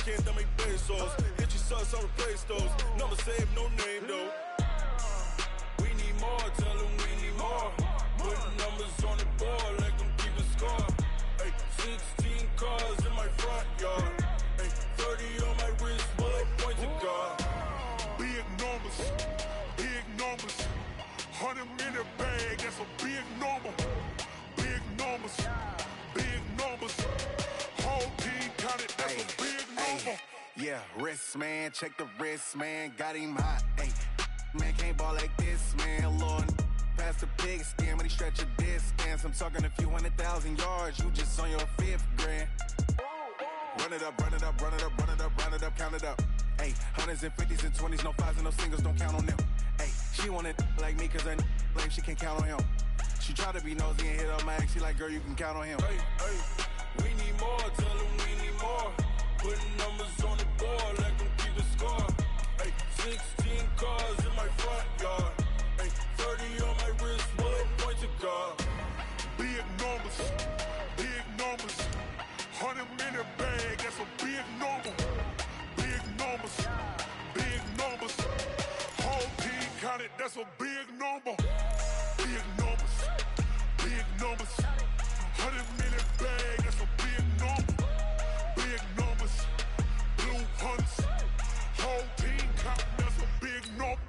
can't dame pesos. Hit your sus, I'll replace those. Number save, no name though. We need more, tell them we need more. Putting numbers on the board, let them keep the score. Ay, 16 cars in my front yard. Ay, 30 on my wrist, bullet point to God. Big numbers, big numbers. 100 minute bag, that's a big number. Big numbers, big numbers. Whole team counted, that's a big number. Yeah, wrist man, check the wrist man, got him hot. Ay, man can't ball like this, man. Lord, past the pig skin when he stretch a distance. I'm talking a few 100,000 yards, you just on your 5th grand. Run it up, run it up, run it up, run it up, run it up, count it up. Ay, hundreds and 50s and 20s, no 5s and no singles, don't count on them. Ay, she wanted like me cause her like she can count on him. She tried to be nosy and hit up my ex, she like, girl, you can count on him. Hey, hey, we need more, tell them we need more. Putting numbers on the board, let them keep the score. Hey, 16 cars in my front yard. Hey, 30 on my wrist, bullet point to God. Big numbers, big numbers. 100 minute bag, that's a big number. Big numbers, big numbers. Whole team counted, that's a big number. Big numbers, big numbers. 100 minute bag, that's a big number. Big numbers, blue hunts. Whole team counted, that's a big number.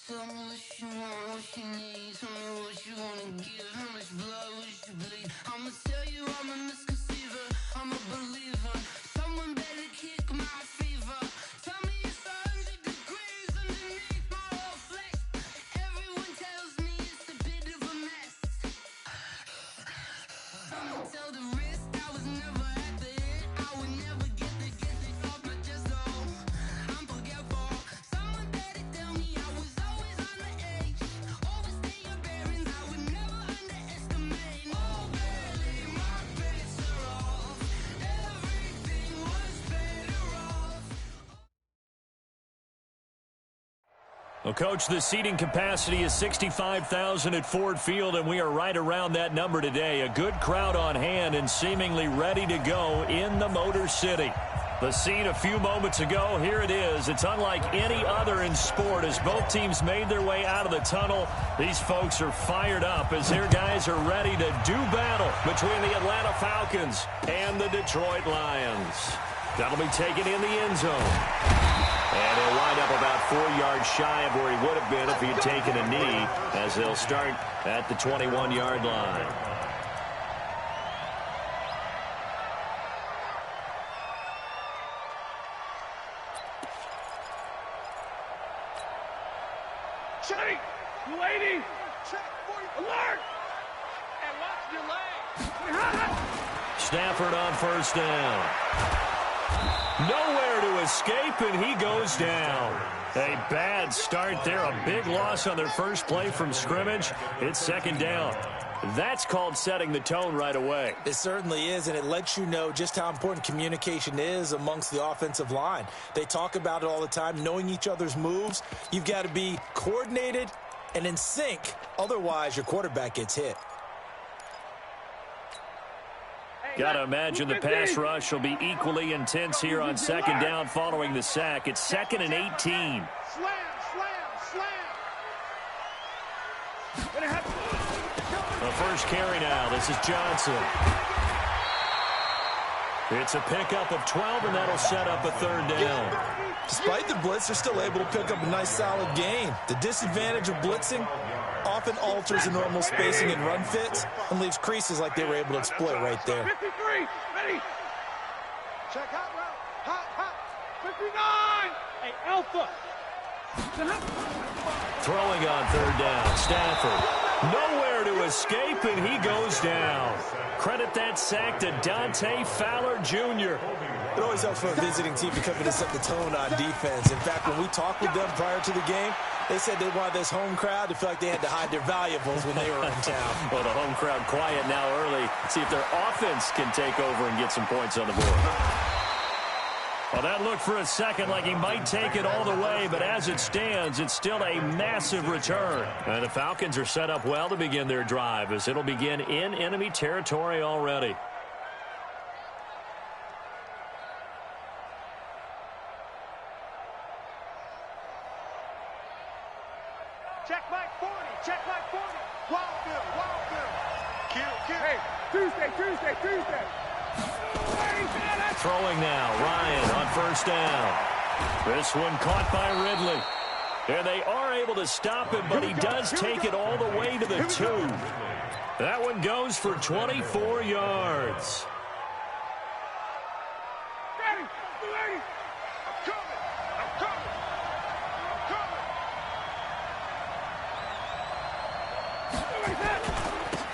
Tell me what you want, what you need. Tell me what you wanna give. How much blood would you bleed? I'ma tell you I'm a misconceiver. I'm a believer. Someone better kick my fever. Tell me it's 100 degrees underneath my whole flesh. Everyone tells me it's a bit of a mess. Someone tell the risk I was never at the end. I would never get the off my chest. Oh, I'm forgetful. Someone better tell me I was always on the edge. Overstay your bearings, I would never underestimate. Oh, barely, my bets are off. Everything was better off. Well, Coach, the seating capacity is 65,000 at Ford Field, and we are right around that number today. A good crowd on hand and seemingly ready to go in the Motor City. The scene a few moments ago, here it is. It's unlike any other in sport as both teams made their way out of the tunnel. These folks are fired up as their guys are ready to do battle between the Atlanta Falcons and the Detroit Lions. That'll be taken in the end zone. And he'll wind up about 4 yards shy of where he would have been if he had taken a knee, as they'll start at the 21-yard line. Check, lady, check, alert, and watch your legs. Stafford on first down. Nowhere to escape, and he goes down. A bad start there, a big loss on their first play from scrimmage. It's second down. That's called setting the tone right away. It certainly is, and it lets you know just how important communication is amongst the offensive line. They talk about it all the time, knowing each other's moves. You've got to be coordinated and in sync. Otherwise, your quarterback gets hit. Got to imagine the pass rush will be equally intense here on second down following the sack. It's 2nd and 18. Slam, slam, slam. The first carry now. This is Johnson. It's a pickup of 12, and that'll set up a third down. Despite the blitz, they're still able to pick up a nice, solid gain. The disadvantage of blitzing often alters the normal spacing and run fits and leaves creases like they were able to exploit right there. 53, ready. Check hot route, hot, 59. Hey, Alpha. Throwing on third down, Stafford. Nowhere to escape, and he goes down. Credit that sack to Dante Fowler Jr. It always helps for a visiting team to come in and set the tone on defense. In fact, when we talked with them prior to the game, they said they wanted this home crowd to feel like they had to hide their valuables when they were in town. Well, the home crowd quiet now early. See if their offense can take over and get some points on the board. Well, that looked for a second like he might take it all the way, but as it stands, it's still a massive return. And the Falcons are set up well to begin their drive as it'll begin in enemy territory already. Hey, Tuesday. Throwing now, Ryan on first down. This one caught by Ridley. And they are able to stop him, but he does take it all the way to the 2. That one goes for 24 yards.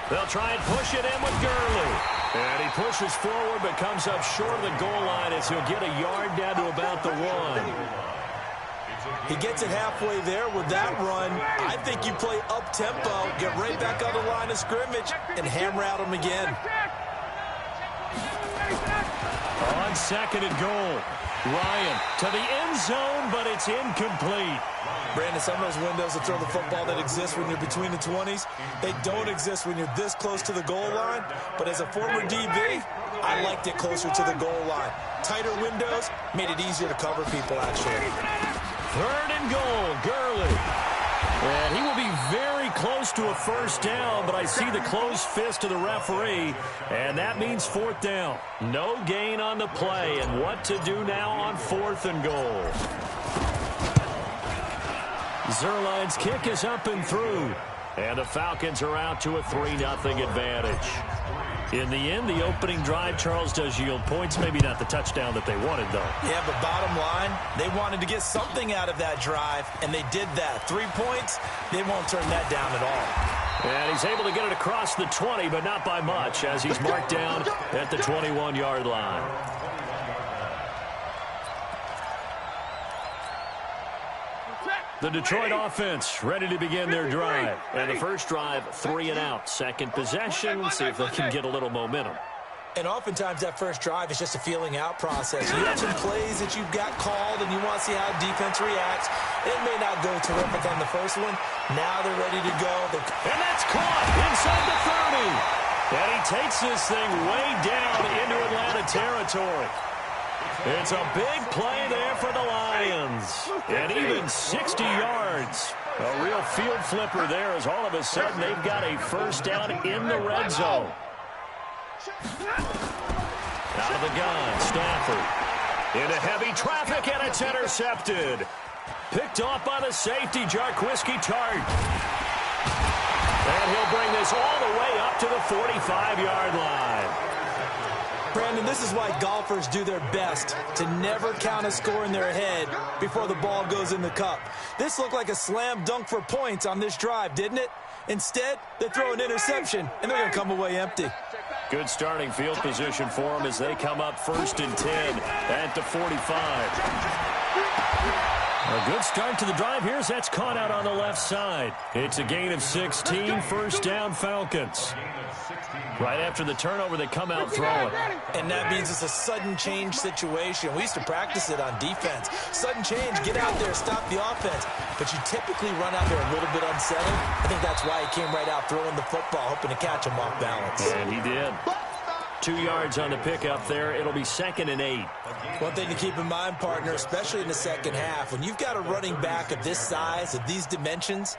They'll try and push it in with Gurley. And he pushes forward but comes up short of the goal line as he'll get a yard down to about the 1. He gets it halfway there with that run. I think you play up-tempo, get right back on the line of scrimmage, and hammer out him again. On second and goal, Ryan to the end zone, but it's incomplete. Brandon, some of those windows to throw the football that exist when you're between the 20s, they don't exist when you're this close to the goal line. But as a former DB, I liked it closer to the goal line. Tighter windows made it easier to cover people, actually. Third and goal, Gurley. And he will be very close to a first down, but I see the closed fist of the referee, and that means fourth down. No gain on the play, and what to do now on fourth and goal. Zerline's kick is up and through, and the Falcons are out to a 3-0 advantage. In the end, the opening drive, Charles, does yield points. Maybe not the touchdown that they wanted, though. Yeah, but bottom line, they wanted to get something out of that drive, and they did that. 3 points, they won't turn that down at all. And he's able to get it across the 20, but not by much, as he's marked down at the 21-yard line. The Detroit offense ready to begin their drive. And the first drive, 3 and out. Second possession, let's see if they can get a little momentum. And oftentimes that first drive is just a feeling out process. You have some plays that you've got called and you want to see how defense reacts. It may not go terrific on the first one. Now they're ready to go. And that's caught inside the 30. And he takes this thing way down into Atlanta territory. It's a big play there for the Lions. And even 60 yards. A real field flipper there as all of a sudden they've got a first down in the red zone. Out of the gun, Stafford. Into heavy traffic, and it's intercepted. Picked off by the safety, Jarquiski Tart. And he'll bring this all the way up to the 45-yard line. Brandon, this is why golfers do their best to never count a score in their head before the ball goes in the cup. This looked like a slam dunk for points on this drive, didn't it? Instead, they throw an interception, and they're going to come away empty. Good starting field position for them as they come up 1st and 10 at the 45. A good start to the drive here as that's caught out on the left side. It's a gain of 16, first down Falcons. Right after the turnover, they come out throwing. And that means it's a sudden change situation. We used to practice it on defense. Sudden change, get out there, stop the offense. But you typically run out there a little bit unsettled. I think that's why he came right out throwing the football, hoping to catch him off balance. And he did. 2 yards on the pickup there. It'll be 2nd and 8. One thing to keep in mind, partner, especially in the second half, when you've got a running back of this size, of these dimensions,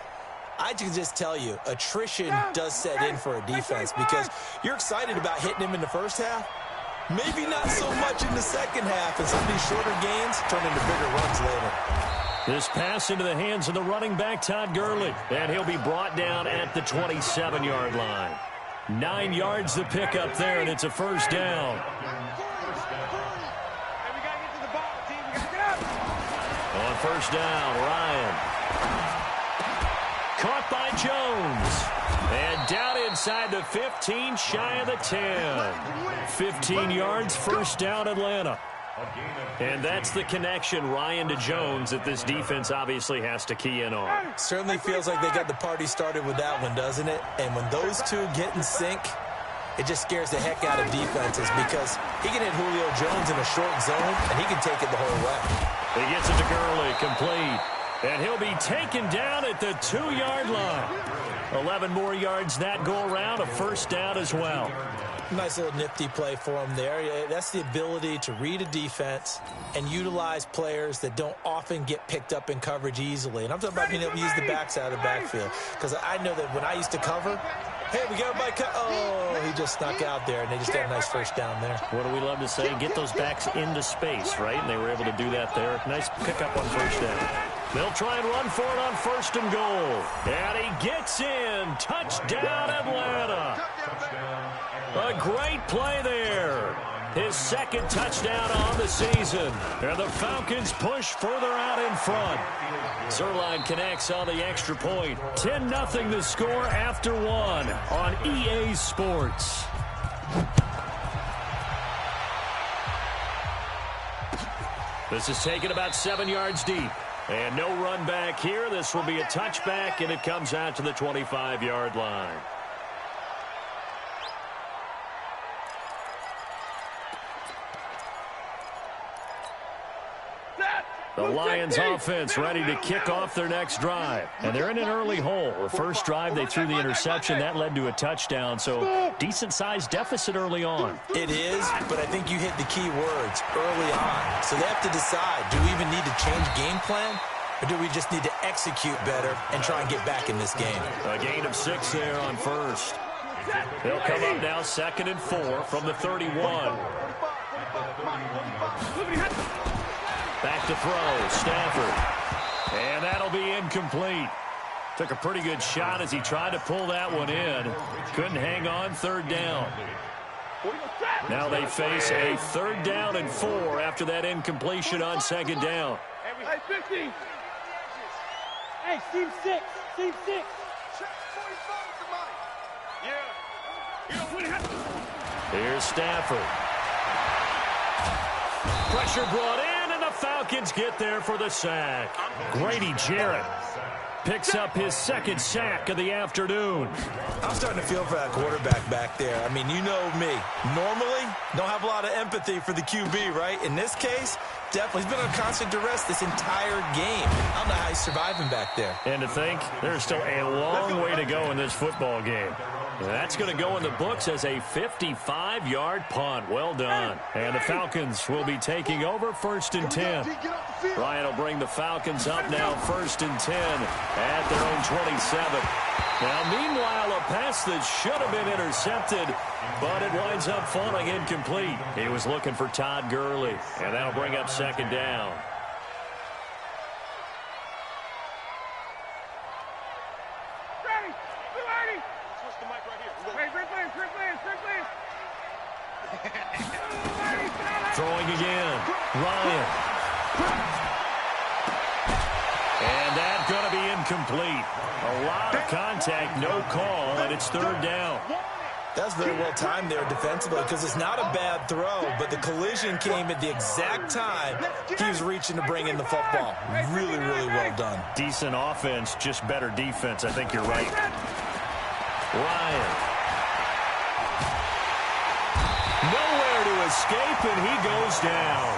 I can just tell you, attrition does set in for a defense because you're excited about hitting him in the first half. Maybe not so much in the second half, and some of these shorter gains turn into bigger runs later. This pass into the hands of the running back, Todd Gurley, and he'll be brought down at the 27-yard line. 9 yards to pick up there, and it's a first down. On first down, Ryan. Caught by Jones. And down inside the 15, shy of the 10. 15 yards, first down Atlanta. And that's the connection, Ryan to Jones, that this defense obviously has to key in on. Certainly feels like they got the party started with that one, doesn't it? And when those two get in sync, it just scares the heck out of defenses because he can hit Julio Jones in a short zone, and he can take it the whole way. He gets it to Gurley, complete. And he'll be taken down at the 2-yard line. 11 more yards that go around, a first down as well. Nice little nifty play for him there. That's the ability to read a defense and utilize players that don't often get picked up in coverage easily. And I'm talking about being able to use the backs out of the backfield. Because I know that when I used to cover, Hey, we got a bike. Oh, he just snuck out there, and they just had a nice first down there. What do we love to say? Get those backs into space, right? And they were able to do that there. Nice pickup on first down. They'll try and run for it on first and goal. And he gets in. Touchdown, Atlanta. A great play there. His second touchdown on the season. And the Falcons push further out in front. Zerline connects on the extra point. 10-0 the score after one on EA Sports. This is taken about 7 yards deep. And no run back here. This will be a touchback, and it comes out to the 25-yard line. The Lions offense ready to kick off their next drive. And they're in an early hole. The first drive, they threw the interception. That led to a touchdown. So decent-sized deficit early on. It is, but I think you hit the key words early on. So they have to decide, do we even need to change game plan? Or do we just need to execute better and try and get back in this game? A gain of 6 there on first. They'll come up now 2nd and 4 from the 31. Back to throw, Stafford. And that'll be incomplete. Took a pretty good shot as he tried to pull that one in. Couldn't hang on, 3rd down. Now they face a 3rd down and 4 after that incompletion on 2nd down. Hey, 50. Hey, team 6. Team 6. Here's Stafford. Pressure brought in, and the Falcons get there for the sack. Grady Jarrett picks up his 2nd sack of the afternoon. I'm starting to feel for that quarterback back there. I mean, you know me. Normally, don't have a lot of empathy for the QB, right? In this case, definitely. He's been on constant duress this entire game. I don't know how he's surviving back there. And to think, there's still a long way to go in this football game. That's going to go in the books as a 55-yard punt. Well done. And the Falcons will be taking over 1st and 10. Ryan will bring the Falcons up now 1st and 10 at their own 27. Now, meanwhile, a pass that should have been intercepted, but it winds up falling incomplete. He was looking for Todd Gurley, and that'll bring up 2nd down. Throwing again. Ryan. And that's going to be incomplete. A lot of contact, no call, and it's 3rd down. That's very well timed there defensively because it's not a bad throw, but the collision came at the exact time he was reaching to bring in the football. Really, really well done. Decent offense, just better defense. I think you're right. Ryan. Nowhere to escape, and he goes down.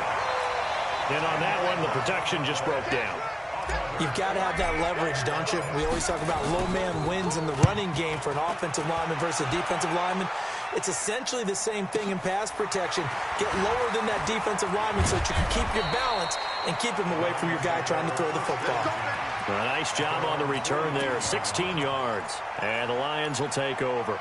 And on that one, the protection just broke down. You've got to have that leverage, don't you? We always talk about low man wins in the running game for an offensive lineman versus a defensive lineman. It's essentially the same thing in pass protection. Get lower than that defensive lineman so that you can keep your balance and keep him away from your guy trying to throw the football. A nice job on the return there, 16 yards. And the Lions will take over.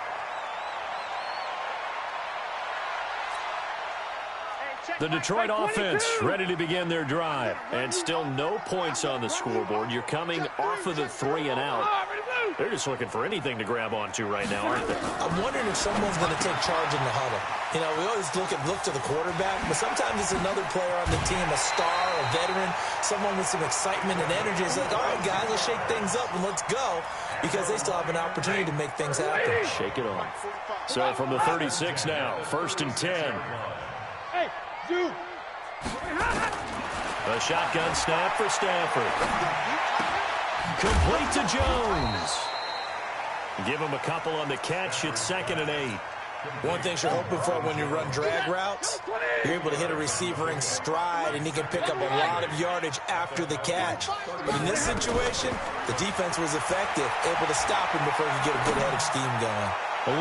The Detroit offense ready to begin their drive. And still no points on the scoreboard. You're coming off of the 3 and out. They're just looking for anything to grab onto right now, aren't they? I'm wondering if someone's going to take charge in the huddle. You know, we always look to the quarterback, but sometimes it's another player on the team, a star, a veteran, someone with some excitement and energy. It's like, all right, guys, let's shake things up and let's go, because they still have an opportunity to make things happen. Shake it off. So from the 36 now, 1st and 10. A shotgun snap for Stafford. Complete to Jones. Give him a couple on the catch. It's 2nd and 8. One thing you're hoping for when you run drag routes, you're able to hit a receiver in stride, and he can pick up a lot of yardage after the catch. But in this situation, the defense was effective, able to stop him before he could get a good head of steam going.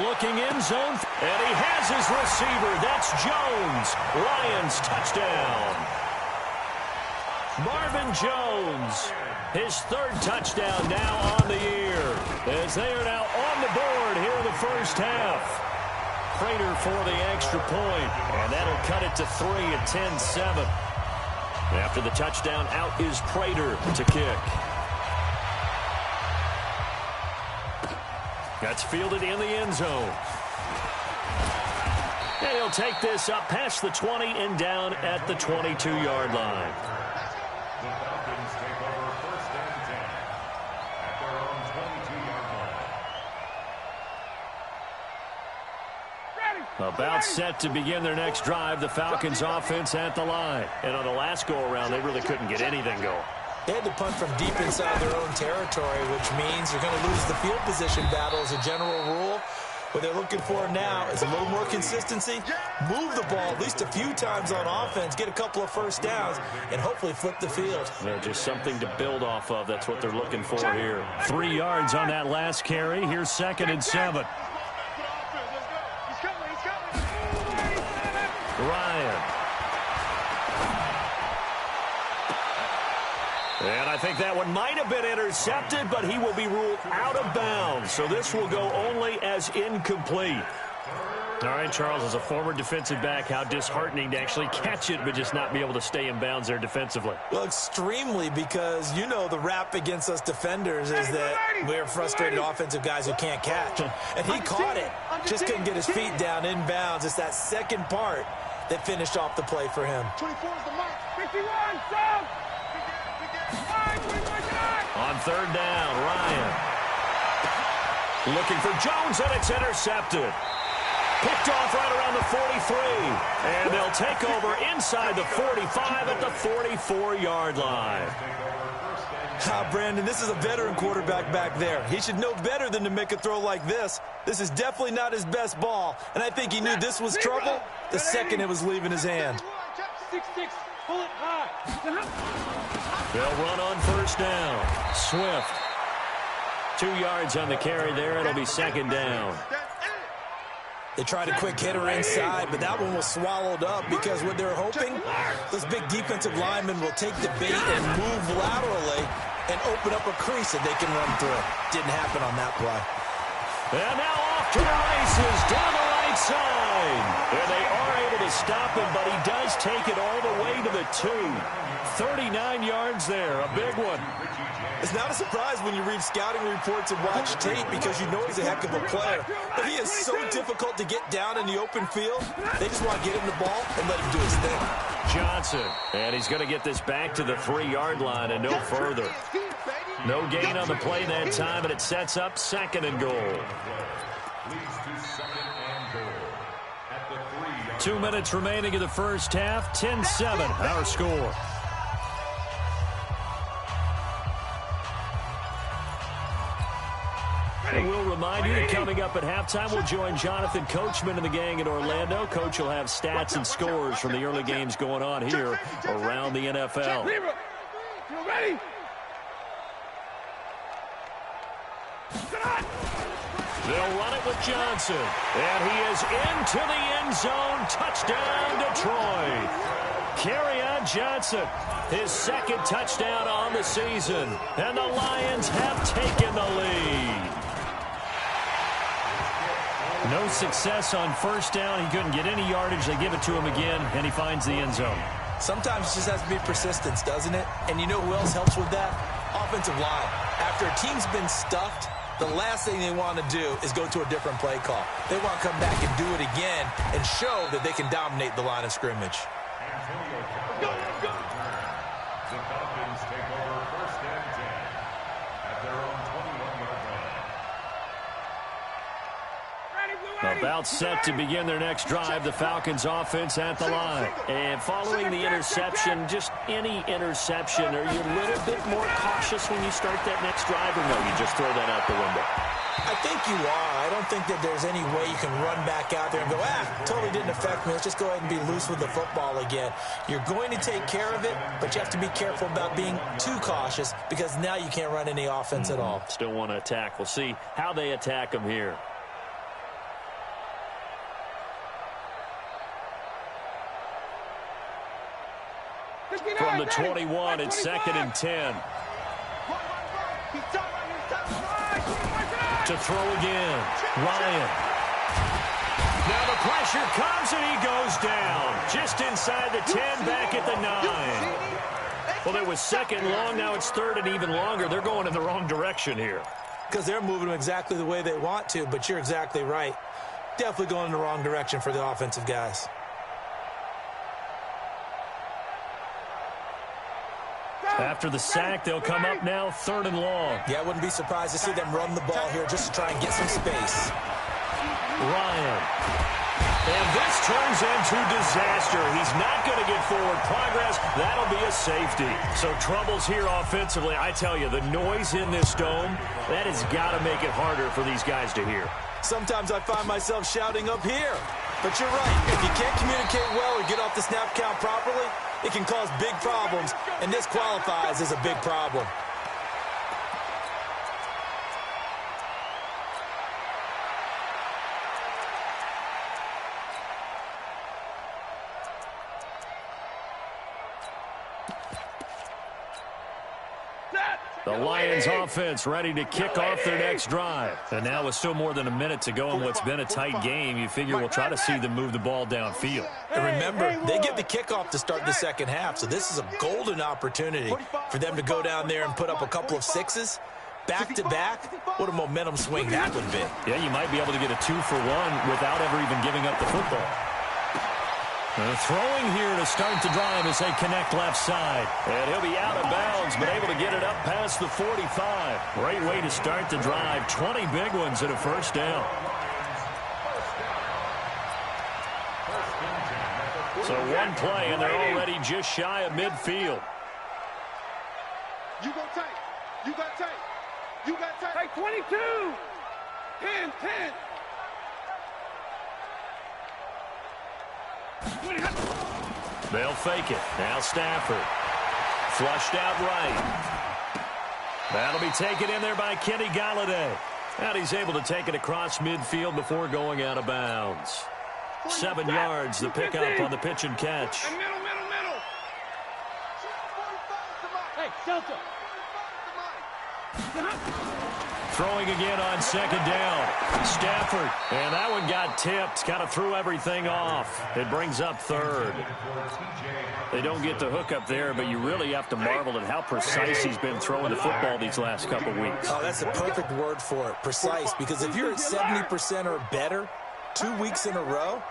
Looking in zone, and he has his receiver. That's Jones. Lions touchdown. Marvin Jones, his third touchdown now on the year, as they are now on the board here in the first half. Prater for the extra point, and that'll cut it to 3 at 10-7. After the touchdown, out is Prater to kick. That's fielded in the end zone. And he'll take this up past the 20 and down at the 22-yard line. The Falcons take over first and 10 at their own 22-yard line. About set to begin their next drive, the Falcons offense at the line. And on the last go-around, they really couldn't get anything going. They had to punt from deep inside their own territory, which means you're going to lose the field position battle as a general rule. What they're looking for now is a little more consistency, move the ball at least a few times on offense, get a couple of first downs, and hopefully flip the field. Just something to build off of. That's what they're looking for here. 3 yards on that last carry. Here's 2nd and 7. Ryan. And I think that one might have been intercepted, but he will be ruled out of bounds. So this will go only as incomplete. All right, Charles, as a former defensive back, how disheartening to actually catch it but just not be able to stay in bounds there defensively. Well, extremely, because you know the rap against us defenders is that we're frustrated offensive guys who can't catch. And he caught it, just couldn't get his feet down in bounds. It's that second part that finished off the play for him. 24 is the mark. 51, down. On 3rd down, Ryan. Looking for Jones, and it's intercepted. Picked off right around the 43. And they'll take over inside the 45 at the 44-yard line. Brandon, this is a veteran quarterback back there. He should know better than to make a throw like this. This is definitely not his best ball, and I think he knew this was trouble the second it was leaving his hand. 6-6, pull it high. They'll run on 1st down. Swift. 2 yards on the carry there. It'll be 2nd down. They tried a quick hitter inside, but that one was swallowed up because what they're hoping, those big defensive linemen will take the bait and move laterally and open up a crease that they can run through. Didn't happen on that play. And now off to the races down the right side. And they are able to stop him, but he does take it all the way to the 2. 39 yards there, a big one. It's not a surprise when you read scouting reports and watch tape because you know he's a heck of a player. But he is so difficult to get down in the open field. They just want to get him the ball and let him do his thing. Johnson, and he's going to get this back to the 3-yard line and no further. No gain on the play that time, and it sets up 2nd and goal. 2 minutes remaining in the first half. 10-7, our score. And we'll remind you that coming up at halftime, we'll join Jonathan Coachman and the gang in Orlando. Coach will have stats and scores from the early games going on here around the NFL. You ready? They'll run it with Johnson. And he is into the end zone. Touchdown, Detroit. Kerryon Johnson, his 2nd touchdown on the season. And the Lions have taken the lead. No success on 1st down. He couldn't get any yardage. They give it to him again, and he finds the end zone. Sometimes it just has to be persistence, doesn't it? And you know who else helps with that? Offensive line. After a team's been stuffed, the last thing they want to do is go to a different play call. They want to come back and do it again and show that they can dominate the line of scrimmage. The Falcons take over 1st and 10 at their own 21-yard line. About set to begin their next drive, the Falcons offense at the line. And following the interception, just any interception, are you a little bit more cautious when you start that next drive, or no, you just throw that out the window? I think you are. I don't think that there's any way you can run back out there and go, totally didn't affect me. Let's just go ahead and be loose with the football again. You're going to take care of it, but you have to be careful about being too cautious because now you can't run any offense at all. Still want to attack. We'll see how they attack them here. From the 21, it's 2nd and 10. To throw again, Ryan. Now the pressure comes and he goes down. Just inside the 10, back at the 9. Well, it was 2nd long, now it's 3rd and even longer. They're going in the wrong direction here. Because they're moving exactly the way they want to, but you're exactly right. Definitely going in the wrong direction for the offensive guys. After the sack, they'll come up now 3rd and long. Yeah, I wouldn't be surprised to see them run the ball here just to try and get some space. Ryan. And this turns into disaster. He's not going to get forward progress. That'll be a safety. So troubles here offensively. I tell you, the noise in this dome, that has got to make it harder for these guys to hear. Sometimes I find myself shouting up here. But you're right. If you can't communicate well or get off the snap count properly, it can cause big problems, and this qualifies as a big problem. The Lions offense ready to kick off their next drive. And now with still more than a minute to go in what's been a tight game, you figure we'll try to see them move the ball downfield. And remember, they get the kickoff to start the second half, so this is a golden opportunity for them to go down there and put up a couple of sixes. Back-to-back, what a momentum swing that would be. Yeah, you might be able to get a 2-for-1 without ever even giving up the football. Throwing here to start the drive as they connect left side. And he'll be out of bounds, but able to get it up past the 45. Great way to start the drive. 20 big ones and a first down. So one play, and they're already just shy of midfield. You got tight. You got tight. You got tight. Hey, 22. 10, 10. They'll fake it. Now Stafford. Flushed out right. That'll be taken in there by Kenny Galladay. And he's able to take it across midfield before going out of bounds. 7 yards, the pickup on the pitch and catch. Hey, shelter. Throwing again on second down. Stafford. And that one got tipped. Kind of threw everything off. It brings up 3rd. They don't get the hook up there, but you really have to marvel at how precise he's been throwing the football these last couple weeks. Oh, that's the perfect word for it, precise. Because if you're at 70% or better 2 weeks in a row,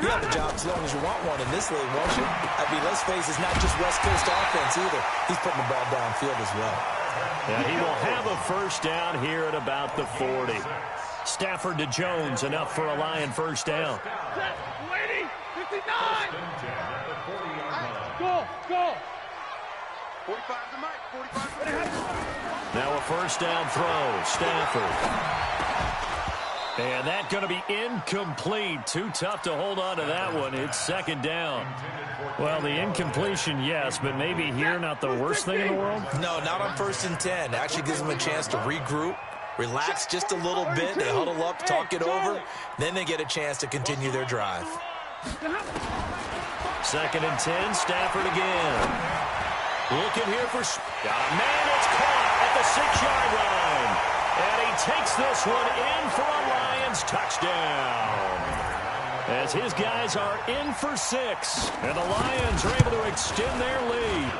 you have a job as long as you want one in this league, won't you? I mean, let's face it, it's not just West Coast offense either. He's putting the ball downfield as well. And he will have a first down here at about the 40. Stafford to Jones, enough for a Lion first down. Waiting. 59. Go, go. 45 to Mike. 45 to Mike. Now a first down throw. Stafford. And that's going to be incomplete. Too tough to hold on to that one. It's second down. Well, the incompletion, yes, but maybe here not the worst thing in the world? No, not on 1st and 10. Actually gives them a chance to regroup, relax just a little bit. They huddle up, talk it over. Then they get a chance to continue their drive. 2nd and 10, Stafford again. Looking here for... Got a man, it's caught at the 6-yard line. And he takes this one in for a Lions touchdown. As his guys are in for 6. And the Lions are able to extend their lead.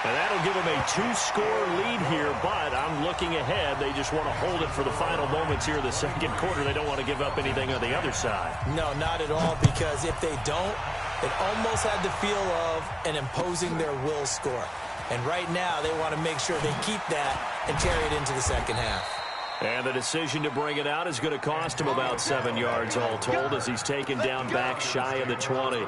And that'll give them a 2-score lead here, but I'm looking ahead. They just want to hold it for the final moments here in the second quarter. They don't want to give up anything on the other side. No, not at all, because if they don't, it almost had the feel of an imposing their will score. And right now, they want to make sure they keep that and carry it into the second half. And the decision to bring it out is going to cost him about 7 yards all told as he's taken down back shy of the 20.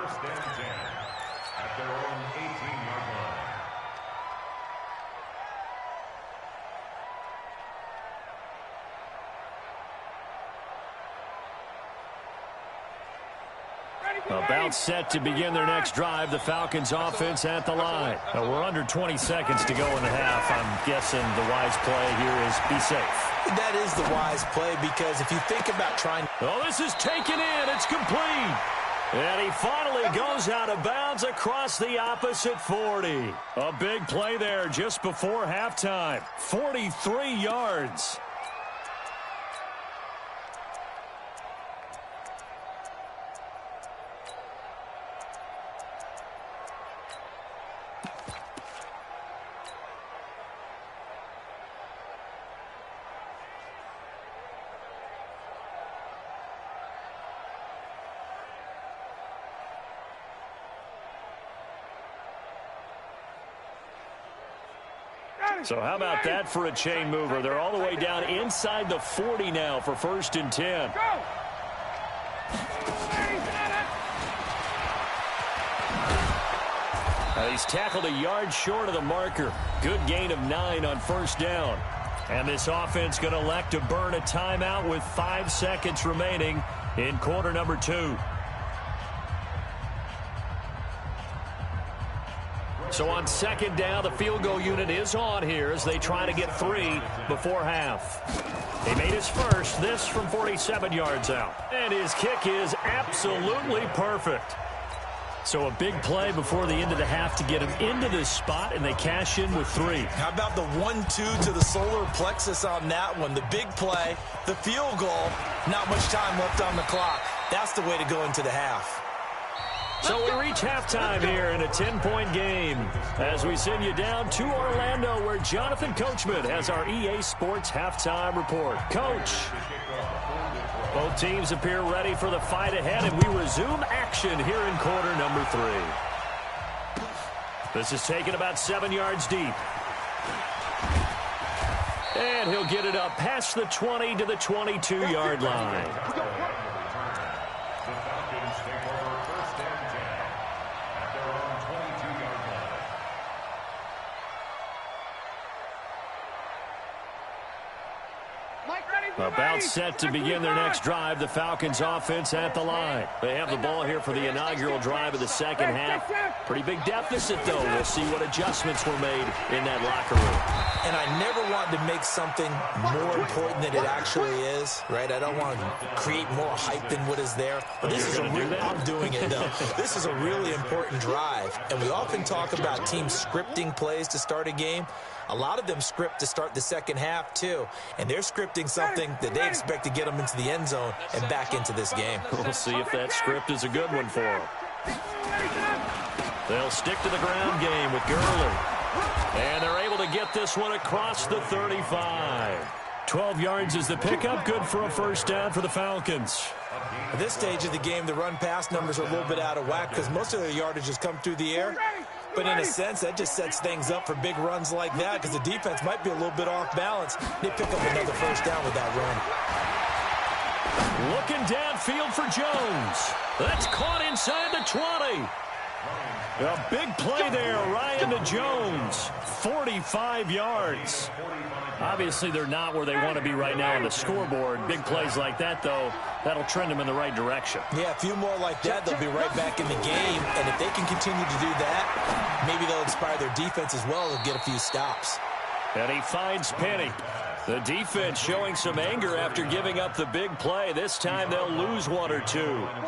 About set to begin their next drive, the Falcons offense at the line. We're under 20 seconds to go in the half. I'm guessing the wise play here is be safe. That is the wise play, because if you think about trying... Oh, this is taken in. It's complete. And he finally goes out of bounds across the opposite 40. A big play there just before halftime. 43 yards. So how about that for a chain mover? They're all the way down inside the 40 now for 1st and 10. He's tackled a yard short of the marker. Good gain of 9 on 1st down. And this offense going to elect to burn a timeout with 5 seconds remaining in quarter number 2. So on 2nd down, the field goal unit is on here as they try to get 3 before half. He made his first, this from 47 yards out. And his kick is absolutely perfect. So a big play before the end of the half to get him into this spot, and they cash in with 3. How about the 1-2 to the solar plexus on that one? The big play, the field goal, not much time left on the clock. That's the way to go into the half. So we reach halftime here in a 10-point game as we send you down to Orlando where Jonathan Coachman has our EA Sports halftime report. Coach, both teams appear ready for the fight ahead, and we resume action here in quarter number 3. This is taken about 7 yards deep. And he'll get it up past the 20 to the 22-yard line. About set to begin their next drive, the Falcons offense at the line. They have the ball here for the inaugural drive of the second half. Pretty big deficit, though. We'll see what adjustments were made in that locker room. And I never want to make something more important than it actually is, right? I don't want to create more hype than what is there. But this is I'm doing it, though. This is a really important drive. And we often talk about teams scripting plays to start a game. A lot of them script to start the second half, too. And they're scripting something that they expect to get them into the end zone and back into this game. We'll see if that script is a good one for them. They'll stick to the ground game with Gurley. And they're able to get this one across the 35. 12 yards is the pickup. Good for a 1st down for the Falcons. At this stage of the game, the run-pass numbers are a little bit out of whack because most of their yardage has come through the air. But in a sense, that just sets things up for big runs like that because the defense might be a little bit off balance. They pick up another 1st down with that run. Looking downfield for Jones. That's caught inside the 20. A big play there, Ryan to Jones. 45 yards. Obviously, they're not where they want to be right now on the scoreboard. Big plays like that, though, that'll trend them in the right direction. Yeah, a few more like that, they'll be right back in the game. And if they can continue to do that, maybe they'll inspire their defense as well and get a few stops. And he finds Penny. The defense showing some anger after giving up the big play. This time they'll lose 1 or 2.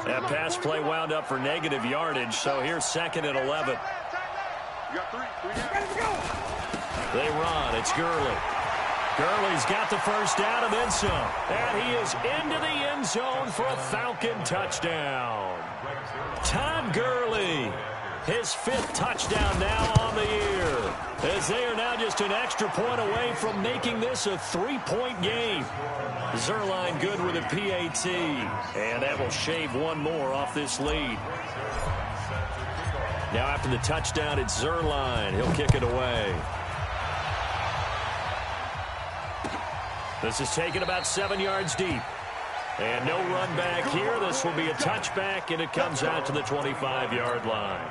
That pass play wound up for negative yardage, so here's 2nd and 11. They run. It's Gurley. Gurley's got the 1st down and then some. And he is into the end zone for a Falcon touchdown. Todd Gurley, his 5th touchdown now on the year. As they are now just an extra point away from making this a 3-point game. Zerline good with a PAT. And that will shave 1 more off this lead. Now after the touchdown, it's Zerline. He'll kick it away. This is taken about 7 yards deep. And no run back here. This will be a touchback, and it comes out to the 25-yard line.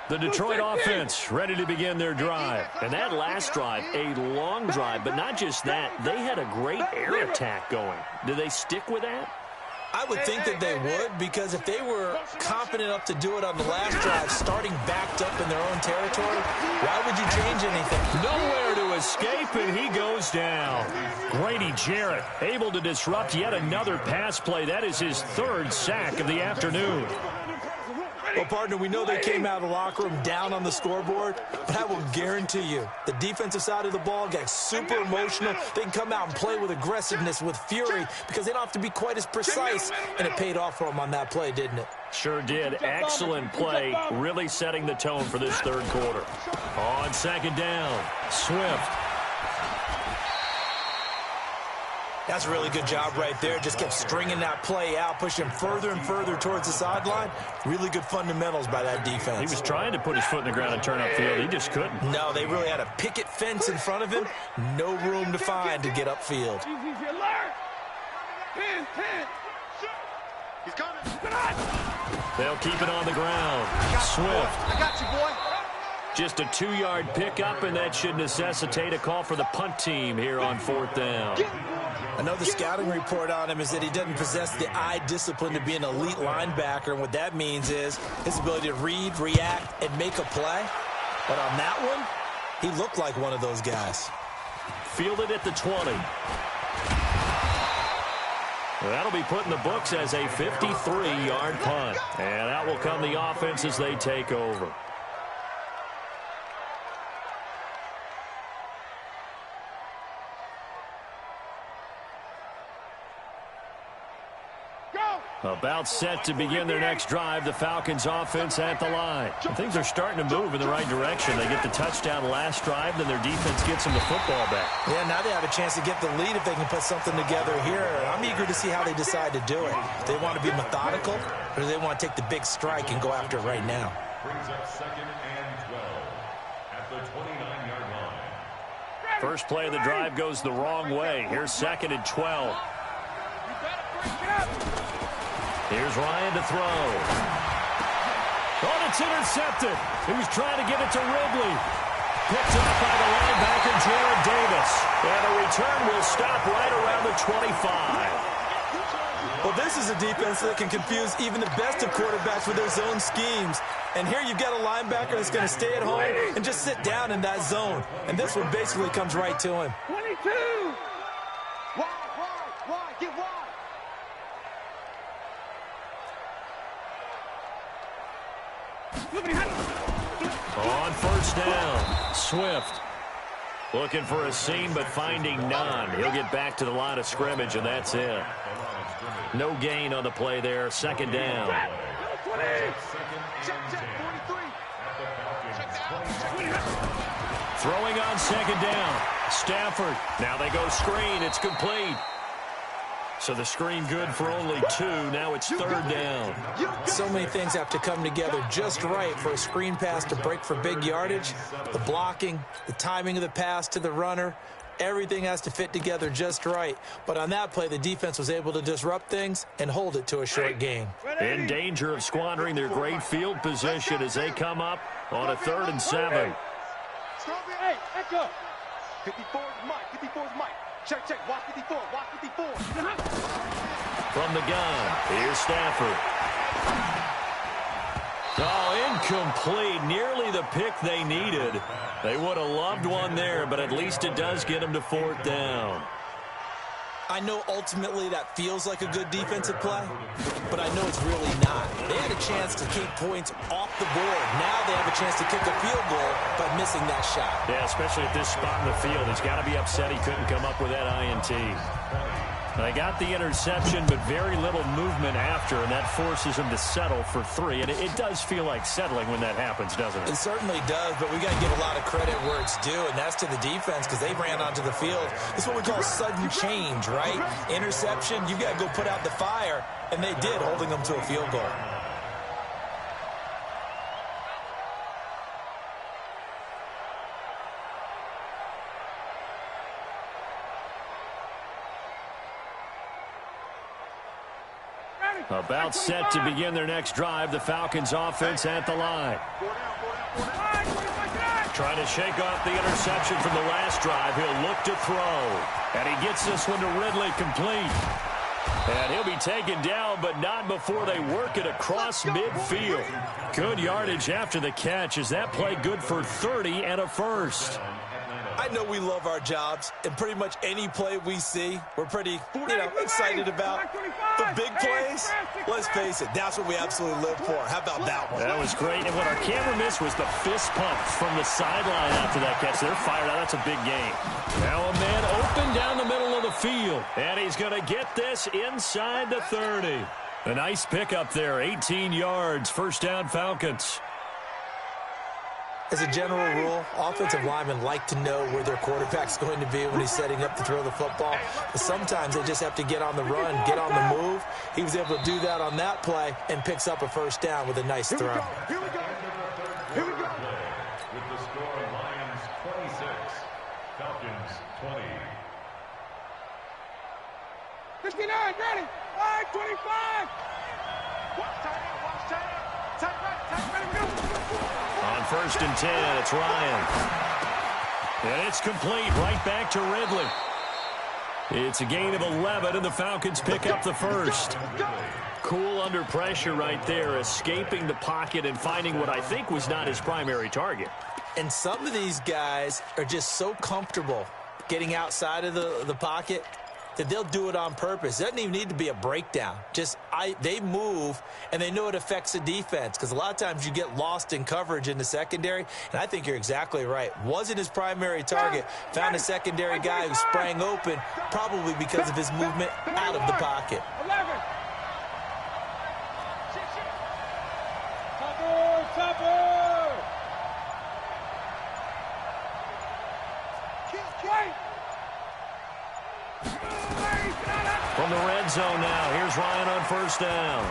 The Detroit offense ready to begin their drive. And that last drive, a long drive, but not just that. They had a great air attack going. Do they stick with that? I would think that they would, because if they were confident enough to do it on the last drive, starting backed up in their own territory, why would you change anything? Nowhere to escape, and he goes down. Grady Jarrett able to disrupt yet another pass play. That is his third sack of the afternoon. Well, partner, we know they came out of the locker room down on the scoreboard, but I will guarantee you the defensive side of the ball got super emotional. They can come out and play with aggressiveness, with fury, because they don't have to be quite as precise, and it paid off for them on that play, didn't it? Sure did. Excellent play, really setting the tone for this third quarter. On second down, Swift. That's a really good job right there. Just kept stringing that play out, pushing further and further towards the sideline. Really good fundamentals by that defense. He was trying to put his foot in the ground and turn upfield. He just couldn't. No, they really had a picket fence in front of him. No room to find to get upfield. He's coming. They'll keep it on the ground. Swift. I got you, boy. Just a 2-yard pickup, and that should necessitate a call for the punt team here on fourth down. I know the scouting report on him is that he doesn't possess the eye discipline to be an elite linebacker, and what that means is his ability to read, react, and make a play. But on that one, he looked like one of those guys. Fielded at the 20. That'll be put in the books as a 53-yard punt. And out will come the offense as they take over. About set to begin their next drive, the Falcons offense at the line. And things are starting to move in the right direction. They get the touchdown last drive, then their defense gets them the football back. Yeah, now they have a chance to get the lead if they can put something together here. I'm eager to see how they decide to do it. Do they want to be methodical, or do they want to take the big strike and go after it right now? Brings up second and 12 at the 29-yard line. First play of the drive goes the wrong way. Here's second and 12. Here's Ryan to throw. Oh, it's intercepted. He was trying to get it to Ridley. Picked up by the linebacker, Jared Davis. And a return will stop right around the 25. Well, this is a defense that can confuse even the best of quarterbacks with their zone schemes. And here you've got a linebacker that's going to stay at home and just sit down in that zone. And this one basically comes right to him. 22. Wide, get wide. On first down, Swift looking for a seam but finding none. He'll get back to the line of scrimmage, and that's it. No gain on the play there. Second down. Throwing on second down. Stafford. Now they go screen. It's complete. So the screen good for only 2. Now it's third down. So many things have to come together just right for a screen pass to break for big yardage. The blocking, the timing of the pass to the runner, everything has to fit together just right. But on that play, the defense was able to disrupt things and hold it to a short gain. In danger of squandering their great field position as they come up on a 3rd and 7. Hey, echo. 54 is Mike. 54 is Mike. Check. Watch 54. Watch 54. From the gun, here's Stafford. Oh, incomplete. Nearly the pick they needed. They would have loved one there, but at least it does get them to 4th down. I know ultimately that feels like a good defensive play, but I know it's really not. They had a chance to keep points off the board. Now they have a chance to kick a field goal by missing that shot. Yeah, especially at this spot in the field. He's got to be upset he couldn't come up with that INT. They got the interception, but very little movement after, and that forces him to settle for 3. And it does feel like settling when that happens, doesn't it? It certainly does, but we got to give a lot of credit where it's due, and that's to the defense because they ran onto the field. It's what we call sudden change, right? Interception, you got to go put out the fire, and they did, holding them to a field goal. About set to begin their next drive, the Falcons offense at the line. Trying to shake off the interception from the last drive. He'll look to throw. And he gets this one to Ridley complete. And he'll be taken down, but not before they work it across midfield. Good yardage after the catch. Is that play good for 30 and a first? I know we love our jobs, and pretty much any play we see, we're pretty, excited about. The big plays, let's face it, that's what we absolutely live for. How about that one? That was great, and what our camera missed was the fist pump from the sideline after that catch. They're fired out. That's a big game. Now a man open down the middle of the field, and he's going to get this inside the 30. A nice pickup there, 18 yards, first down Falcons. As a general rule, offensive linemen like to know where their quarterback's going to be when he's setting up to throw the football. But sometimes they just have to get on the run, get on the move. He was able to do that on that play and picks up a first down with a nice throw. Here we go. With the score, Lions 26, Falcons 20. 59, ready. 25. Watch tight end. Tight right, ready, go. On first and 10, it's Ryan. And it's complete, right back to Ridley. It's a gain of 11, and the Falcons pick up the first. Cool under pressure right there, escaping the pocket and finding what I think was not his primary target. And some of these guys are just so comfortable getting outside of the pocket that they'll do it on purpose. It doesn't even need to be a breakdown. They move, and they know it affects the defense, because a lot of times you get lost in coverage in the secondary, and I think you're exactly right. Wasn't his primary target. Found a secondary guy who sprang open, probably because of his movement out of the pocket. 11. Topper. From the red zone now, here's Ryan on first down.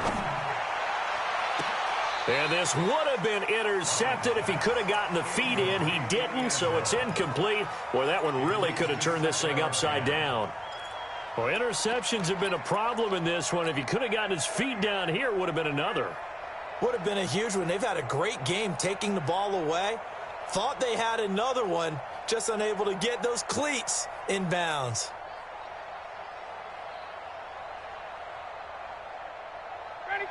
And this would have been intercepted if he could have gotten the feet in. He didn't, so it's incomplete. Boy, that one really could have turned this thing upside down. Well, interceptions have been a problem in this one. If he could have gotten his feet down here, it would have been another. Would have been a huge one. They've had a great game taking the ball away. Thought they had another one, just unable to get those cleats in bounds.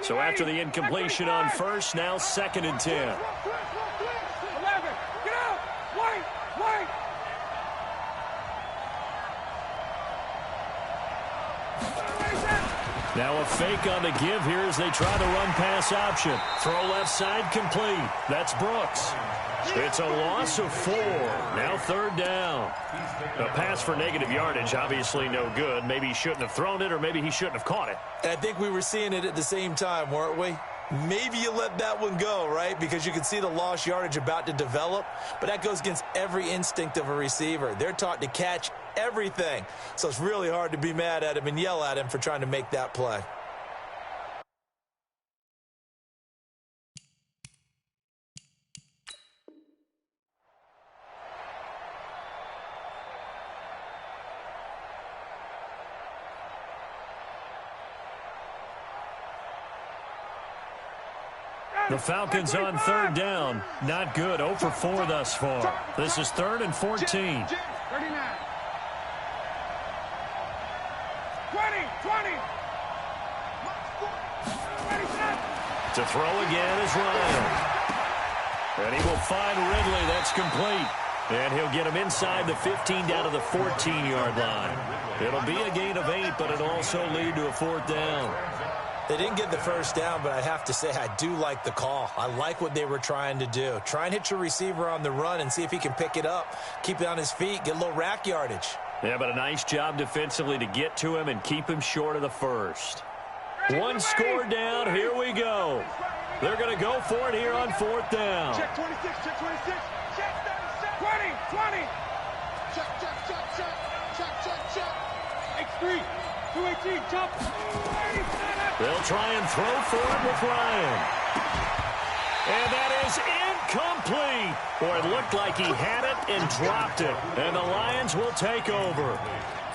So after the incompletion on first, now second and 10. 11. Get out. White. Now a fake on the give here as they try the run pass option. Throw left side complete. That's Brooks. It's a loss of 4. Now third down. A pass for negative yardage, obviously no good. Maybe he shouldn't have thrown it, or maybe he shouldn't have caught it. And I think we were seeing it at the same time, weren't we? Maybe you let that one go, right? Because you can see the lost yardage about to develop. But that goes against every instinct of a receiver. They're taught to catch everything. So it's really hard to be mad at him and yell at him for trying to make that play. The Falcons on third down. Not good. 0 for 4 thus far. This is 3rd and 14. 39. 20. To throw again is Ryan. And he will find Ridley. That's complete. And he'll get him inside the 15 down to the 14-yard line. It'll be a gain of 8, but it'll also lead to a 4th down. They didn't get the first down, but I have to say I do like the call. I like what they were trying to do. Try and hit your receiver on the run and see if he can pick it up. Keep it on his feet, get a little rack yardage. Yeah, but a nice job defensively to get to him and keep him short of the first. One score down. Here we go. They're going to go for it here on 4th down. Check 26. Check 26. Check 20. Check. X3. 218. Jump. They'll try and throw for it with Ryan. And that is incomplete. Boy, it looked like he had it and dropped it. And the Lions will take over.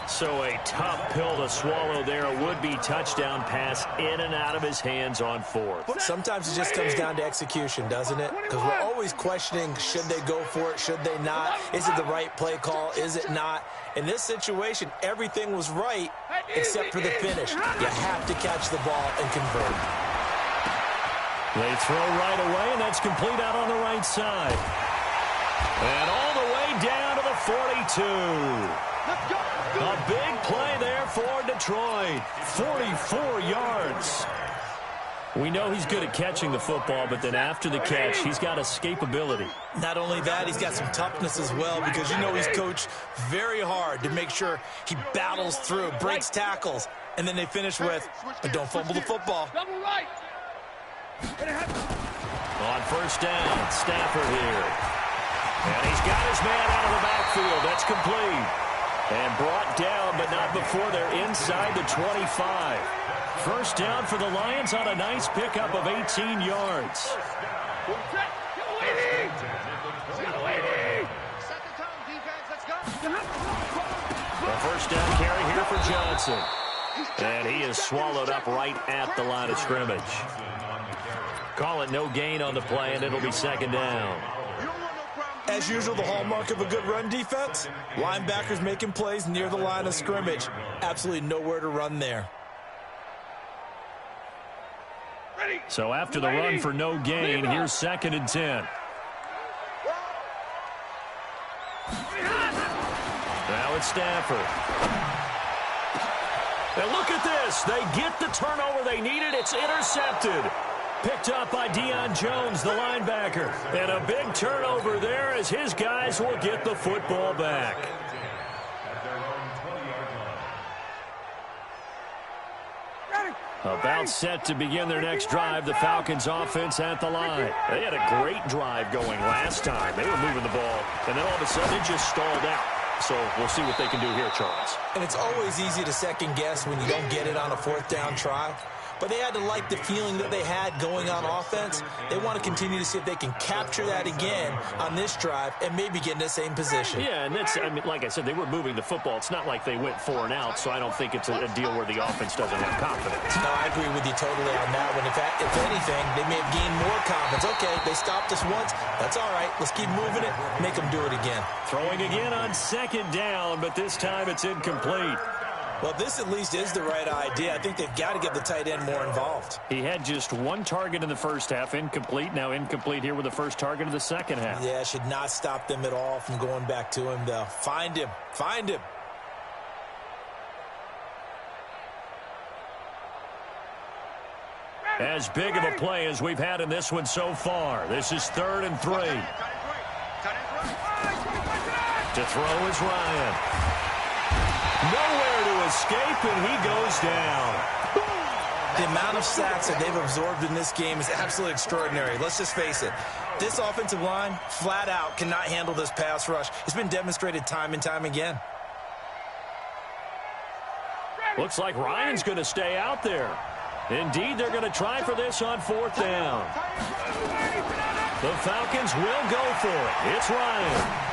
So a tough pill to swallow there. A would-be touchdown pass in and out of his hands on 4th. Sometimes it just comes down to execution, doesn't it? Because we're always questioning, should they go for it, should they not? Is it the right play call, is it not? In this situation, everything was right except for the finish. You have to catch the ball and convert. They throw right away, and that's complete out on the right side. And all the way down to the 42. A big play there for Detroit. 44 yards. We know he's good at catching the football, but then after the catch, he's got escapability. Not only that, he's got some toughness as well, because you know he's coached very hard to make sure he battles through, breaks tackles, and then they finish with, but don't fumble the football. On first down, Stafford here. And he's got his man out of the backfield. That's complete. And brought down, but not before they're inside the 25. First down for the Lions on a nice pickup of 18 yards. The first down carry here for Johnson. And he is swallowed up right at the line of scrimmage. Call it no gain on the play, and it'll be second down. As usual, the hallmark of a good run defense, linebackers making plays near the line of scrimmage. Absolutely nowhere to run there. So after the run for no gain, here's second and 10. Now it's Stafford. And look at this. They get the turnover they needed. It's intercepted. Picked up by Deion Jones, the linebacker. And a big turnover there as his guys will get the football back. About set to begin their next drive, the Falcons offense at the line. They had a great drive going last time. They were moving the ball, and then all of a sudden it just stalled out. So we'll see what they can do here, Charles. And it's always easy to second guess when you don't get it on a fourth down try. But they had to like the feeling that they had going on offense. They want to continue to see if they can capture that again on this drive and maybe get in the same position. Yeah, and that's, I mean, like I said, they were moving the football. It's not like they went 4 and out, so I don't think it's a deal where the offense doesn't have confidence. No, I agree with you totally on that one. In fact, if anything, they may have gained more confidence. Okay, they stopped us once. That's all right. Let's keep moving it. Make them do it again. Throwing again on second down, but this time it's incomplete. Well, this at least is the right idea. I think they've got to get the tight end more involved. He had just one target in the first half, incomplete. Now incomplete here with the first target of the second half. Yeah, should not stop them at all from going back to him, though. Find him. Find him. As big of a play as we've had in this one so far. This is 3rd and 3. To throw is Ryan. Nowhere to escape, and he goes down. The amount of sacks that they've absorbed in this game is absolutely extraordinary. Let's just face it. This offensive line, flat out, cannot handle this pass rush. It's been demonstrated time and time again. Looks like Ryan's going to stay out there. Indeed, they're going to try for this on 4th down. The Falcons will go for it. It's Ryan.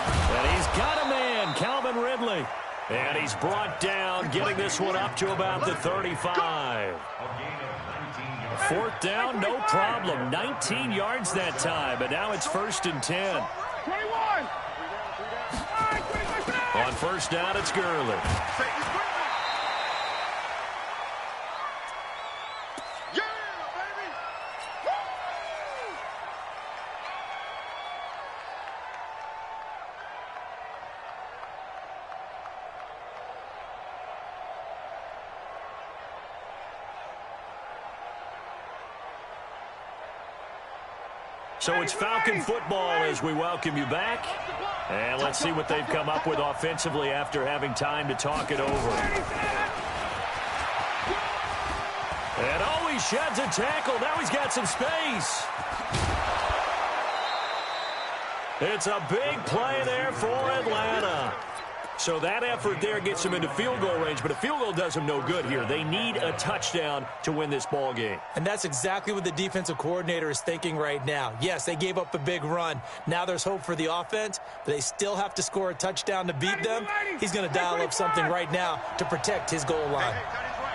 And he's got a man, Calvin Ridley. And he's brought down, getting this one up to about the 35. 4th down, no problem. 19 yards that time, but now it's 1st and 10. On 1st down, it's Gurley. So it's Falcon football as we welcome you back. And let's see what they've come up with offensively after having time to talk it over. And oh, he sheds a tackle. Now he's got some space. It's a big play there for Atlanta. So that effort there gets them into field goal range, but a field goal does them no good here. They need a touchdown to win this ball game. And that's exactly what the defensive coordinator is thinking right now. Yes, they gave up a big run. Now there's hope for the offense, but they still have to score a touchdown to beat them. He's going to dial up something right now to protect his goal line.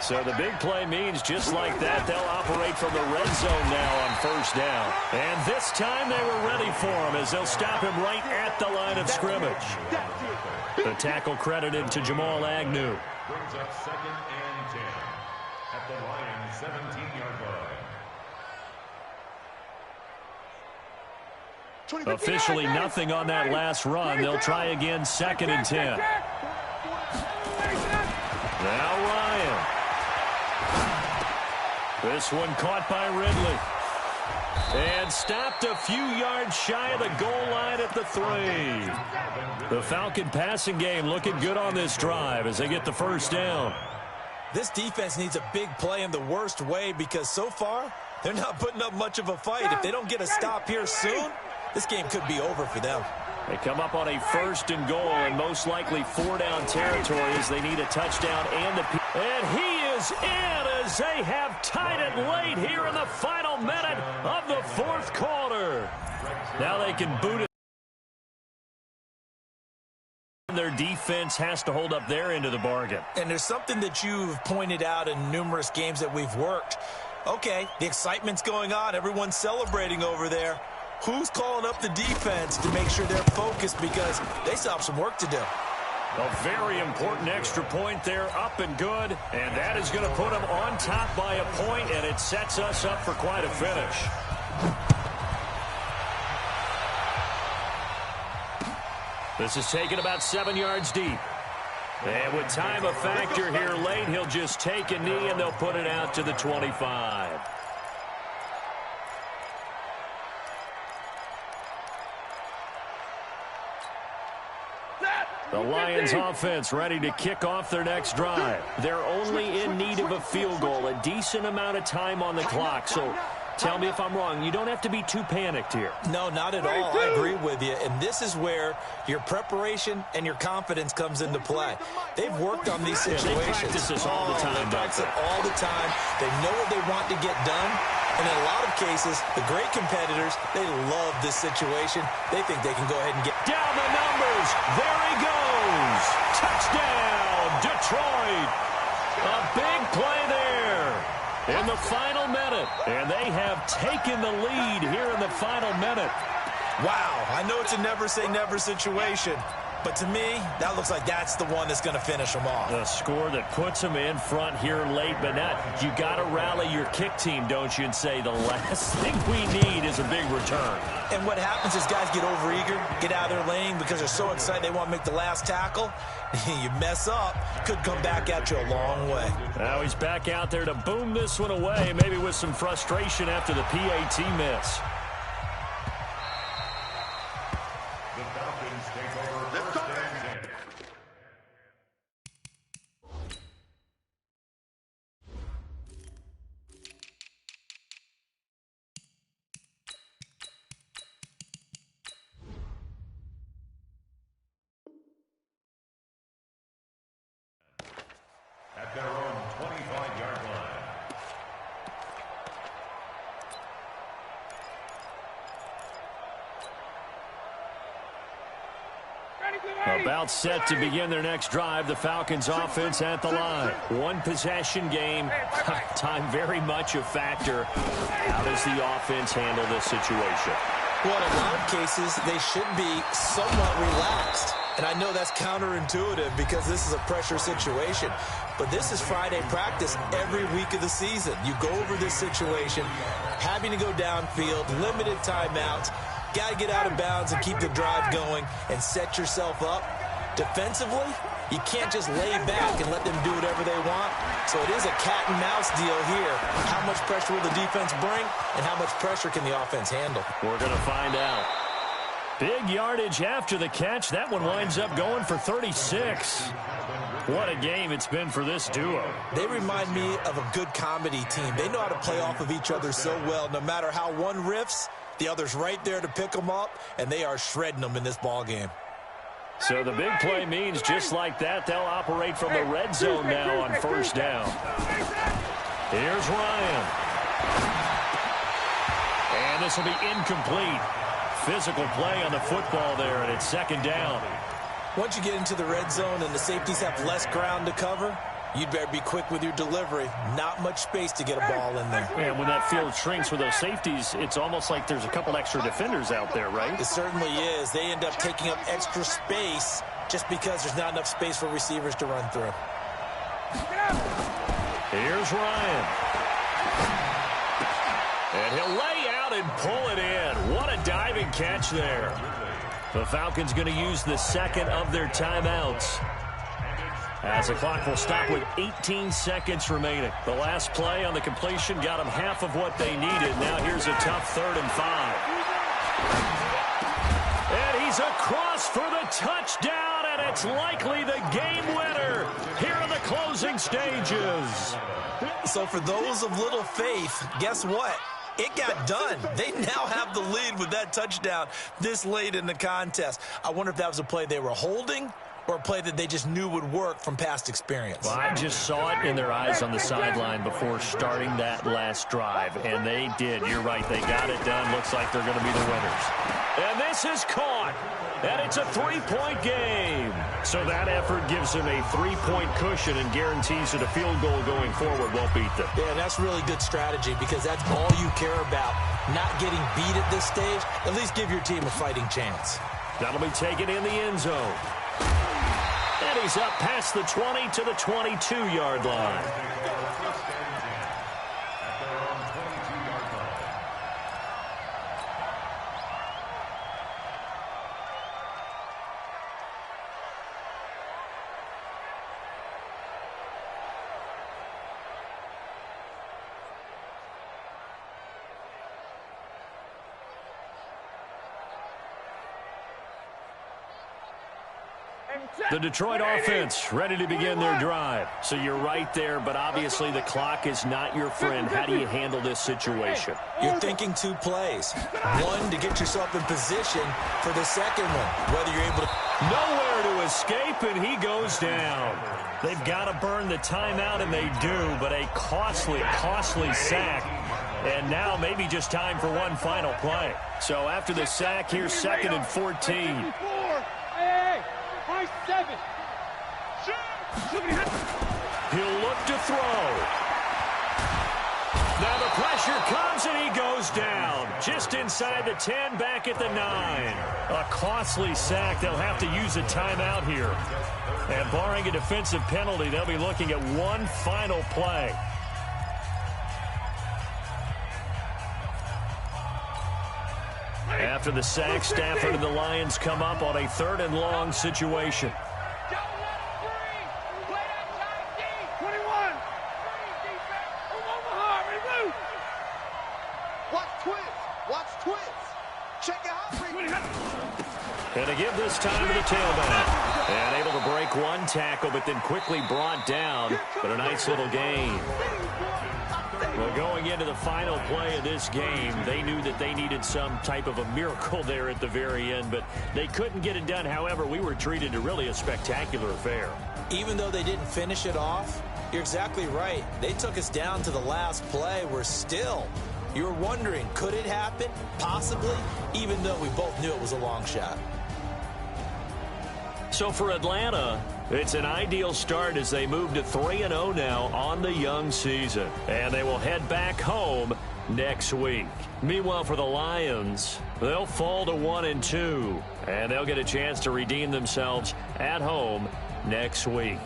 So the big play means just like that, they'll operate from the red zone now on 1st down. And this time they were ready for him as they'll stop him right at the line of scrimmage. The tackle credited to Jamal Agnew. Brings up 2nd and 10 at the Lions' 17-yard line. Officially nothing on that last run. They'll try again, 2nd and 10. Now Ryan. This one caught by Ridley. And stopped a few yards shy of the goal line at the 3. The Falcon passing game looking good on this drive as they get the first down. This defense needs a big play in the worst way because so far they're not putting up much of a fight. If they don't get a stop here soon, this game could be over for them. They come up on a 1st and goal and most likely 4-down territory as they need a touchdown and he is in as they have tied it late here in the final minute of the 4th quarter. Now they can boot it. Their defense has to hold up their end of the bargain. And there's something that you've pointed out in numerous games that we've worked. Okay, the excitement's going on. Everyone's celebrating over there. Who's calling up the defense to make sure they're focused because they still have some work to do? A very important extra point there, up and good. And that is going to put them on top by a point, and it sets us up for quite a finish. This is taken about 7 yards deep. And with time a factor here late, he'll just take a knee, and they'll put it out to the 25. The Lions offense ready to kick off their next drive. They're only in need of a field goal, a decent amount of time on the clock. So tell me if I'm wrong. You don't have to be too panicked here. No, not at all. I agree with you. And this is where your preparation and your confidence comes into play. They've worked on these situations. They practice this all the time. They practice it all the time. They know what they want to get done. And in a lot of cases, the great competitors, they love this situation. They think they can go ahead and get down the numbers. There he goes. Touchdown, Detroit. A big play there in the final minute. And they have taken the lead here in the final minute. Wow, I know it's a never say never situation. But to me, that looks like that's the one that's going to finish them off. The score that puts them in front here late, but not. You got to rally your kick team, don't you, and say the last thing we need is a big return. And what happens is guys get overeager, get out of their lane because they're so excited they want to make the last tackle. You mess up, could come back at you a long way. Now he's back out there to boom this one away, maybe with some frustration after the PAT miss. The Falcons take over 1st and 10. At their own 25-yard line. About set to begin their next drive, the Falcons offense at the line. One possession game, time very much a factor. How does the offense handle this situation? Well, in a lot of cases, they should be somewhat relaxed. And I know that's counterintuitive because this is a pressure situation. But this is Friday practice every week of the season. You go over this situation, having to go downfield, limited timeouts. Got to get out of bounds and keep the drive going and set yourself up. Defensively, you can't just lay back and let them do whatever they want. So it is a cat and mouse deal here. How much pressure will the defense bring and how much pressure can the offense handle? We're going to find out. Big yardage after the catch. That one winds up going for 36. What a game it's been for this duo. They remind me of a good comedy team. They know how to play off of each other so well. No matter how one riffs, the other's right there to pick them up, and they are shredding them in this ball game. So the big play means just like that, they'll operate from the red zone now on 1st down. Here's Ryan. And this will be incomplete. Physical play on the football there, and it's 2nd down. Once you get into the red zone and the safeties have less ground to cover, you'd better be quick with your delivery. Not much space to get a ball in there. And when that field shrinks with those safeties, it's almost like there's a couple extra defenders out there, right? It certainly is. They end up taking up extra space just because there's not enough space for receivers to run through. Here's Ryan. And he'll lay out out and pull it in. What a diving catch there. The Falcons going to use the second of their timeouts, as the clock will stop with 18 seconds remaining. The last play on the completion got them half of what they needed. Now here's a tough 3rd and 5. And he's across for the touchdown, and it's likely the game winner here in the closing stages. So for those of little faith, guess what? It got done. They now have the lead with that touchdown this late in the contest. I wonder if that was a play they were holding or a play that they just knew would work from past experience. Well, I just saw it in their eyes on the sideline before starting that last drive, and they did. You're right. They got it done. Looks like they're going to be the winners. And this is caught, and it's a 3-point game. So that effort gives them a 3-point cushion and guarantees that a field goal going forward won't beat them. Yeah, and that's really good strategy because that's all you care about, not getting beat at this stage. At least give your team a fighting chance. That'll be taken in the end zone. And he's up past the 20 to the 22-yard line. The Detroit offense ready to begin their drive. So you're right there, but obviously the clock is not your friend. How do you handle this situation? You're thinking 2 plays. One, to get yourself in position for the second one, whether you're able to... Nowhere to escape, and he goes down. They've got to burn the timeout, and they do, but a costly, costly sack. And now maybe just time for one final play. So after the sack, here's 2nd and 14. He'll look to throw. Now the pressure comes and he goes down. Just inside the 10, back at the 9. A costly sack. They'll have to use a timeout here. And barring a defensive penalty, they'll be looking at one final play. After the sack, Stafford and the Lions come up on a 3rd and long situation. And to give this time to the tailback. And able to break one tackle, but then quickly brought down. But a nice little gain. Well, going into the final play of this game, they knew that they needed some type of a miracle there at the very end, but they couldn't get it done. However, we were treated to really a spectacular affair. Even though they didn't finish it off, you're exactly right. They took us down to the last play. We're still, you're wondering, could it happen? Possibly, even though we both knew it was a long shot. So for Atlanta, it's an ideal start as they move to 3-0 now on the young season. And they will head back home next week. Meanwhile, for the Lions, they'll fall to 1-2. And they'll get a chance to redeem themselves at home next week.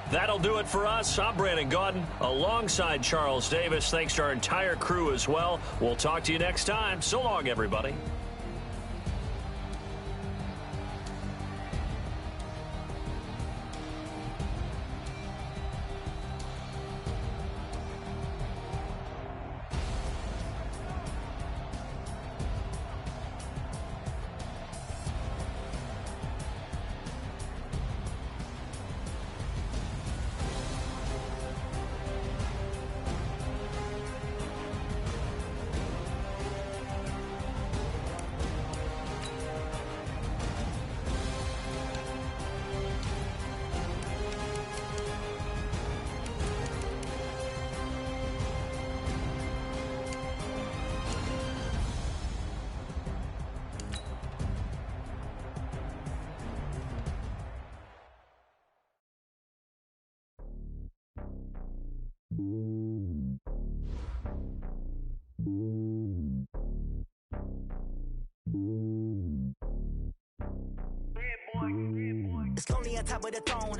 That'll do it for us. I'm Brandon Gaudin alongside Charles Davis. Thanks to our entire crew as well. We'll talk to you next time. So long, everybody. It's lonely on top of the throne.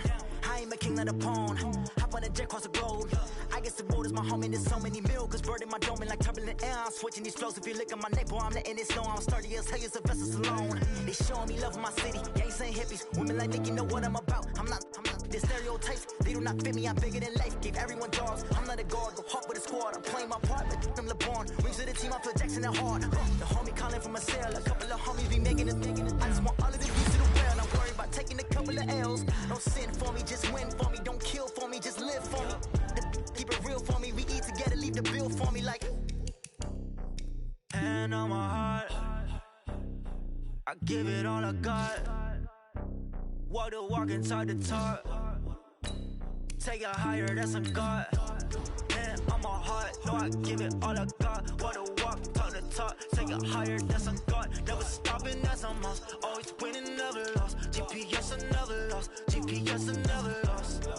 I ain't a king of the pawn. Hop on a jet across the globe. I guess the world is my home and there's so many milkers burning my dome like turbulent air. I'm switching these flows. If you look at my neck, boy, I'm letting it slow. I'm sturdy as hell, it's a vessel alone. They showing me love in my city. Ain't saying hippies. Women like Nicky know what I'm about. I'm not the stereotypes. They do not fit me. I'm bigger than life. Gave everyone jobs. I'm not a guard. Go hop with a squad. I'm playing my part like them LeBron. Rings to the team. I feel Jackson and hard. The homie calling from a cell. A couple of homies be making it. I just want all of the views to the well. Not worried about taking a couple of L's. Don't sin for me, just win for me. Don't kill for me, just live for me. Keep it real for me. We eat together, leave the bill for me like. Hand on my heart, I give it all I got. Walk the walk inside the talk. Take it higher, that's a God. Hand on my heart, no, I give it all I got. Walk the walk, talk the talk. Take it higher, that's a God. Never stopping, that's a must. Always winning, never lost. GPS, I never lost. GPS, I never lost.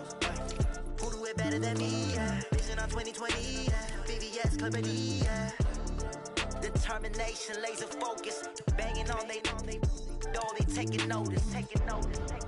Who do it better than me? Yeah. Vision on 2020, yeah. BVS, Clippity, yeah. Determination, laser focus. Banging on they, they taking notice, taking notice.